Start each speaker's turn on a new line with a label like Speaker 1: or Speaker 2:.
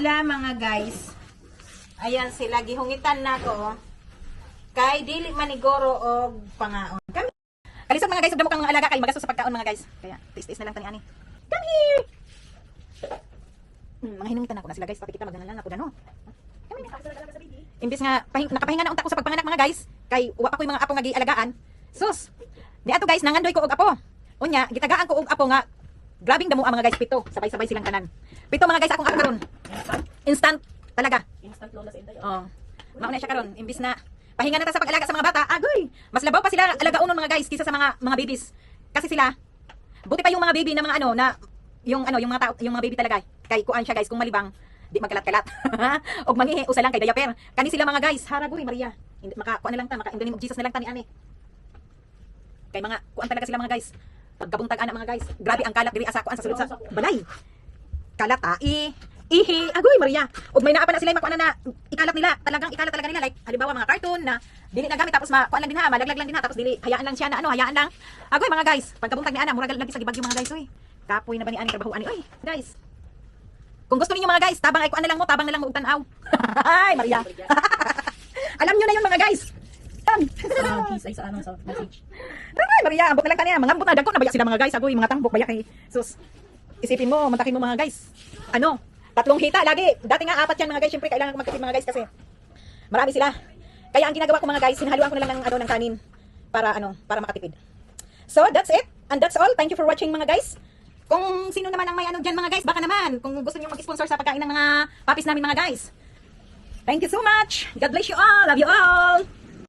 Speaker 1: sila mga guys. Ayan sila, gihungitan na ko. Kay dili manigoro og pangaon. Kami. Kalisod mga guys, ug damo kang mga alaga kay magastos sa pagkaon mga guys. Kaya tis-tis na lang tani ani. Come here. Mga hinungitan na ko na sila guys, pakikita maganalan ako no. Kami ni imbis nga nakapahinga na unta ko sa pagpanganak mga guys, kay wa pa koy mga apo nga gialagaan. Sus. Di ato guys, nangandoy ko og apo. Unya, gitagaan ko og apo nga grabing damo mga guys, 7, sabay-sabay silang tanan. 7 mga guys akong apo karon. Instant talaga.
Speaker 2: Instant lola sa inday.
Speaker 1: Oh. Mao na siya karon, imbis na pahinga na ta sa pag-alaga sa mga bata. Agoy, mas labaw pa sila alagaunon mga guys kaysa sa mga babies. Kasi sila buti pa yung mga baby na mga ano na yung mga tao, yung mga baby talaga. Kay kuan siya guys, kung malibang di magkalat-kalat. Og mangihi usa lang kay diaper. Kani sila mga guys, haragoy Maria. Hindi maka kuan na lang ta, maka-ingani mo Jesus na lang ta ni ani. Kay mga kuan talaga sila mga guys. Pagkabuntag ana mga guys. Grabe ang kalat diri asa kuan sa sulod sa balay. Kalat ihi, agoy Maria. Og may naa pa na sila makuan na ikalat nila, talagang ikalat talaga nila like halimbawa mga cartoon na dili na gamit tapos kuan lang din ha, malaglag lang din ha tapos dili hayaan lang siya na hayaan lang. Agoy mga guys, pagkabuntag ni ana murag lagi sa gibagyo mga guys oy. Kapoy na ba ni ani trabaho ani oy. Guys. Kung gusto niyo mga guys, tabang ay kuan na lang mo, tabang na lang mo og tan-aw. Ay Maria. Alam niyo na yun mga guys.
Speaker 2: Kisay sa ano sa message.
Speaker 1: Ay Maria, ambot na lang kaniya, mga ambot na dagko na baya sila mga guys, agoy mga tambok baya kay sus. Isipin mo, mantakin mo mga guys. Ano? 3 hita lagi. Dati nga 4 yan mga guys, syempre kailangan magtipid mga guys kasi marami sila. Kaya ang ginagawa ko mga guys, hinahaluan ko na lang ng kanin para para makatipid. So, that's it. And that's all. Thank you for watching mga guys. Kung sino naman ang may diyan mga guys, baka naman kung gusto niyo mag-sponsor sa pagkain ng mga puppies namin mga guys. Thank you so much. God bless you all. Love you all.